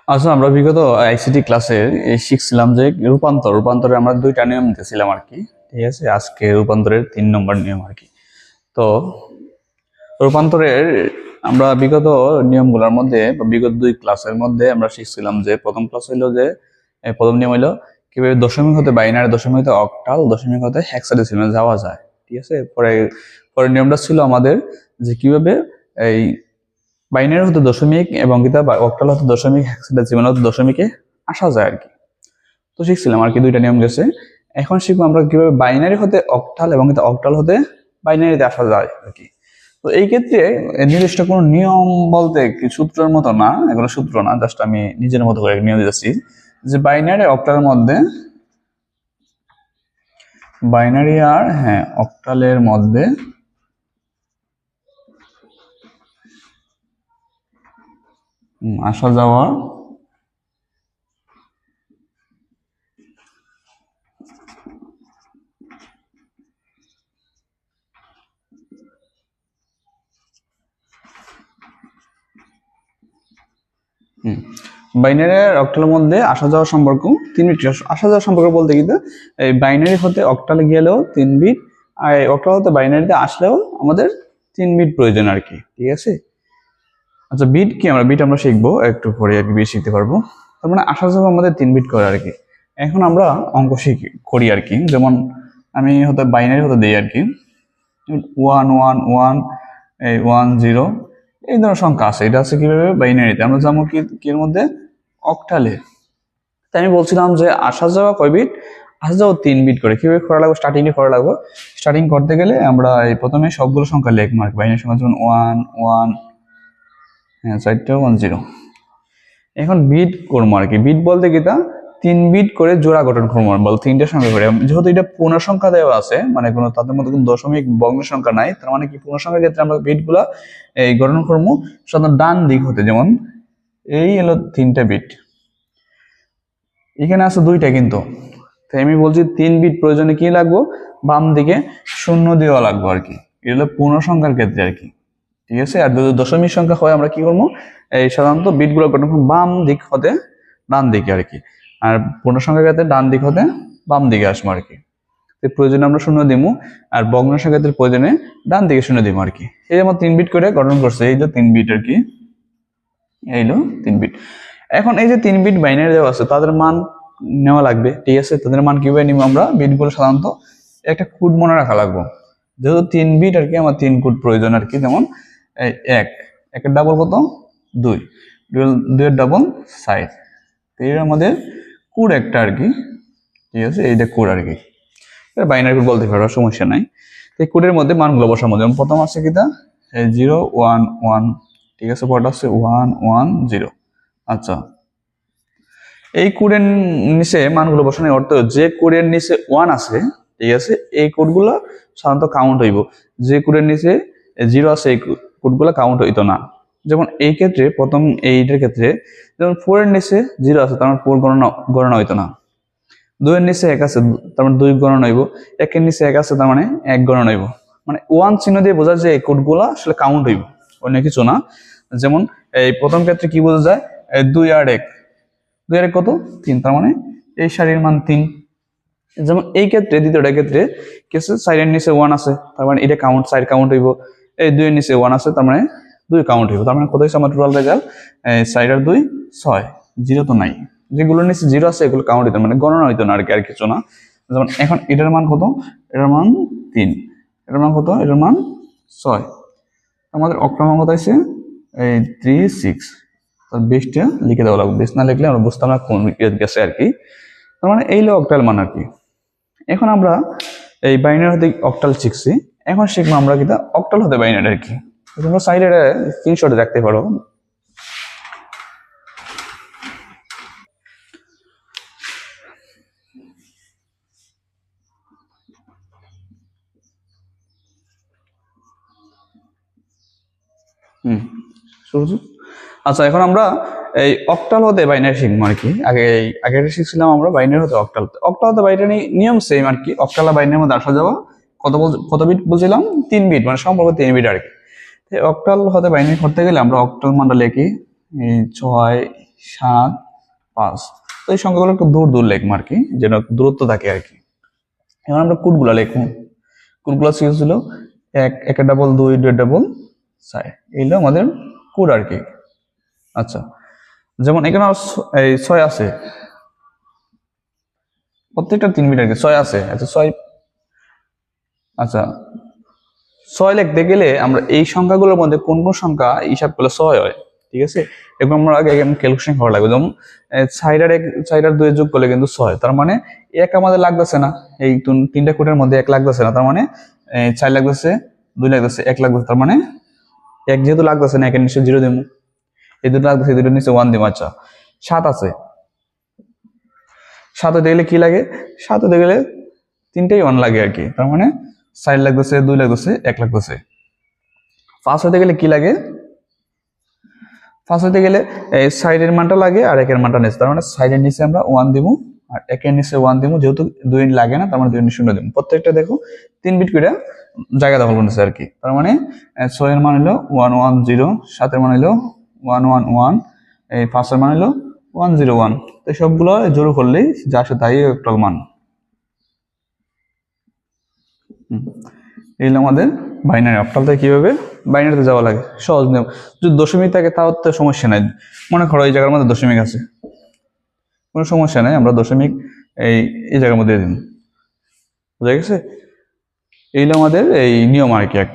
আচ্ছা, আমরা বিগত আইসিটি ক্লাসে শিখছিলাম যে রূপান্তরে আমরা দুইটা নিয়ম দিয়েছিলাম আর কি। ঠিক আছে, আজকে রূপান্তরের 3 নম্বর নিয়ম আর কি। তো রূপান্তরের আমরা বিগত নিয়মগুলোর মধ্যে বা বিগত 2 ক্লাসের মধ্যে আমরা শিখছিলাম যে প্রথম ক্লাস হইলো যে প্রথম নিয়ম হইলো কিভাবে দশমিক হতে বাইনারি, দশমিক হতে অক্টাল, দশমিক হতে হেক্সাডেসিমাল যাওয়া যায়। ঠিক আছে, পরের নিয়মটা ছিল আমাদের যে কিভাবে এই বাইনারি হতে দশমিক এবং অক্টাল হতে দশমিক, হেক্সাডেসিমাল হতে দশমিকে আসা যায় আর কি। তো শিখছিলাম আর কি, 2টা নিয়ম গেছে। এখন শিখবো আমরা কিভাবে বাইনারি হতে অক্টাল এবং অক্টাল হতে বাইনারিতে আসা যায় আর কি। তো এই ক্ষেত্রে নির্দিষ্ট কোনো নিয়ম বলতে কি সূত্রের মতো না, এগুলো সূত্র না, জাস্ট আমি নিজের মতো করে নিয়ম দিতেছি যে বাইনারি অক্টালের মধ্যে, বাইনারি আর অক্টালের মধ্যে আসা যাওয়া বাইনারি আর অক্টালের মধ্যে আসা যাওয়ার সম্পর্ক 3 বিট। আসা যাওয়ার সম্পর্ক বলতে কিন্তু এই বাইনারি হতে অক্টালে গেলেও 3 বিট, আর অক্টাল হতে বাইনারিতে আসলেও আমাদের 3 বিট প্রয়োজন আর কি। ঠিক আছে, আচ্ছা বিট কি, বিট আমরা শিখবো একটু পরে আর কি, বিট শিখতে পারবো। তার মানে আসা যাওয়া আমাদের 3 বিট করে আর কি। এখন আমরা অঙ্ক করি আর কি। যেমন আমি বাইনারি হতে দিই আর কি, 1 1 1, এই 1 0, এই ধরনের সংখ্যা আছে। এটা আছে কিভাবে বাইনারিতে, আমরা যাবো কি এর মধ্যে, অক্টালে। তাই আমি বলছিলাম যে আসা যাওয়া কয় বিট, আসা যাওয়া 3 বিট করে। কিভাবে করা লাগবে, স্টার্টিং করতে গেলে আমরা এই প্রথমে সবগুলো সংখ্যা লিখবো আর কি। বাইনারি সংখ্যা যেমন 1 1, 4টা 1 0। এখন বিট করবো আর কি। বিট বলতে কি, তা 3 বিট করে জোড়া গঠন করবো, বল 3টে সংখ্যা করে। যেহেতু এটা পূর্ণ সংখ্যা দেওয়া আছে, মানে কোনো তাদের মধ্যে কোনো দশমিক ভগ্ন সংখ্যা নাই, তার মানে কি পূর্ণ সংখ্যার ক্ষেত্রে আমরা বিট গুলা এই গঠন করবো সাধারণত ডান দিক হতে। যেমন এই হলো 3টে বিট, এখানে আছে 2টা, কিন্তু তাই আমি বলছি 3 বিট প্রয়োজনে কি লাগবো, বাম দিকে 0 দেওয়া লাগবো আর কি। এটা হলো পূর্ণ সংখ্যার ক্ষেত্রে আর কি। ঠিক আছে, আর যদি দশমিক সংখ্যা হয় আমরা কি করবো, এই সাধারণত বিট গুলো গঠন করবো বাম দিক হতে ডান দিকে আর কি। আর পূর্ণ সংখ্যার ক্ষেত্রে ডান দিক হতে বাম দিকে আসবো আর কি। প্রয়োজনে আমরা 0 দিমু, আর ভগ্ন সংখ্যার প্রয়োজনে ডান দিকে 0 দিমু আর কি। এই যেমন 3 বিট করে গঠন করছে, এই যে 3 বিট আর কি, এইলো 3 বিট। এখন এই যে 3 বিট বাইনারি দেওয়া আছে, তাদের মান নেওয়া লাগবে। ঠিক আছে, তাদের মান কিভাবে নিব, আমরা বিটগুলো সাধারণত একটা কোড মনে রাখা লাগবে। যেহেতু 3 বিট আর কি, আমার 3 কোড প্রয়োজন আর কি। যেমন এই 1 এর ডাবল কত, 2, 2 এর ডাবল 4। এর আমাদের কোড একটা আর কি। ঠিক আছে, এইটা কোড আর কি, বাইনারি কোড বলতে পারো, সমস্যা নাই। এই কোডের মধ্যে মানগুলো বসাবো। যেমন প্রথম আছে কিটা 0 1 1, ঠিক আছে, পরটা আছে 1 1 0। আচ্ছা, এই কোডের নিচে মানগুলো বসানোর অর্থ, যে কোডের নিচে 1 আছে, ঠিক আছে, এই কোডগুলো সাধারণত কাউন্ট হইব। যে কোডের নিচে 0 আছে, এই কোডগুলো কাউন্ট হইতো না। যেমন এই ক্ষেত্রে প্রথম এইটার ক্ষেত্রে, যেমন 4 এর নিচে 0 আছে, তার মানে 4 গণনা হইতো না। 2 এর নিচে 1 আছে, তার মানে 2 গণনা হইব। 1 এর নিচে 1 আছে, তার মানে 1 গণনা হইব। মানে 1 চিহ্ন দিয়ে বোঝা যায় এই কোডগুলো আসলে কাউন্ট হইব, অন্য কিছু না। যেমন এই প্রথম ক্ষেত্রে কি বোঝা যায়, 2 আর 1, 2 আর 1 কত, 3, তার মানে এই সারির মান 3। যেমন এই ক্ষেত্রে দ্বিতীয়টার ক্ষেত্রে কিছু 4 এর নিচে 1 আছে, তার মানে এটা কাউন্ট, 4 কাউন্ট হইব। এই 2 এর নিচে 1 আছে, তার মানে 2 কাউন্ট হইব। তার মানে কত হইছে আমার টোটাল রেজাল্ট, 4 আর 2 6, 0 তো নাই। যেগুলোর নিচে 0 আছে এগুলো কাউন্ট হইতো, মানে গণনা হইতো না আর কি, আর কিছু না। যেমন এখন এটার মান কত, এটার মান 3, এটার মান কত, এটার মান 6। আমাদের অক্টাল কত আছে, এই 3 6। তার বেসটা লিখে দেওয়া লাগবে, বেস না লিখলে আমরা বুঝতাম না কোন গেছে আর কি। তার মানে এই হলো অক্টাল মান আর কি। এখন আমরা এই বাইনারি হতে অক্টাল শিখছি, এখন শিখবো আমরা কিটা অক্টাল হতে বাইনারি আর কি। তোমরা সাইডে স্ক্রিনশটে রাখতে পারো। আচ্ছা, এখন আমরা এই অক্টাল হতে বাইনারি শিখবো আর কি। আগে শিখছিলাম আমরা বাইনারি হতে অক্টাল। অক্টাল হতে বাইনারি নিয়ম সেম আর কি। অক্টাল আর বাইনারির মধ্যে আসা যাওয়া কত বিট বলছিলাম, 3 বিট, মানে সম্পর্ক 3 বিট আর কি। অক্টাল হতে বাইনারি করতে গেলে আমরা অক্টাল মানটা লিখি 6 7 5। তো এই সংখ্যাগুলো একটু দূর দূর লিখবো আর কি, যেন দূরত্ব থাকে আর কি। এখন আমরা কোডগুলো লিখবো। কোডগুলো ছিল 1 1 ডাবল 2 2 ডাবল 4, এইগুলো আমাদের কোড আর কি। আচ্ছা, যেমন এখানে এই 6 আছে, প্রত্যেকটা 3 বিট আর কি 6 আছে। আচ্ছা 6, আচ্ছা 6 লিখতে গেলে আমরা এই সংখ্যাগুলোর মধ্যে কোন কোন সংখ্যা হিসাব করলে 6 হয়, ঠিক আছে? এবং আমরা আগে ক্যালকুলেশন করা লাগবে। যেমন 4 আর 1 4 আর 2 যোগ করলে কিন্তু 6, তার মানে 1 আমাদের লাগতেছে না, এই তিনটা কোডের মধ্যে 1 লাগতেছে না, তার মানে 4 লাগতেছে, 2 লাগতেছে, 1 লাগতেছে, তার মানে 1 যেহেতু লাগতেছে না, 1 এর নিচে 0 দেবো, এই দুটো লাগতেছে, এই দুটোর নিচে 1 দেবো। আচ্ছা 7 আছে, 7 হতে গেলে কি লাগে? 7 হতে গেলে তিনটেই 1 লাগে আর কি, তার মানে 4 লাগতেছে, 2 লাগতেছে, 1 লাগতেছে। 5 হতে গেলে কি লাগে? 5 হতে গেলে এই সাইডের মানটা লাগে আর 1 এর মানটা নিচে, তার মানে সাইডের নিচে আমরা 1 দিব আর 1 এর নিচে 1 দিব, যেহেতু 2 লাগে না, তার মানে 2 এর নিচে 0 দিব। প্রত্যেকটা দেখো 3 বিট করে জায়গা দখল করতেছে আর কি। তার মানে 6 এর মান হলো 110, 7 এর মান হলো 111, এই 5 এর মান হলো 101। তো সবগুলো জোর করলেই যা আসে তাই টোটাল মান। এই হলো আমাদের বাইনারি। অক্টাল থেকে কিভাবে বাইনারিতে যাওয়া লাগে, সহজ নিয়ম। যদি দশমিক থাকে তাও তো সমস্যা নাই, মনে করো এই জায়গার মধ্যে দশমিক আছে, কোনো সমস্যা নাই, আমরা দশমিক এই জায়গার মধ্যে দিন, বুঝা গেছে? এই হলো আমাদের এই নিয়ম আর কি একটা।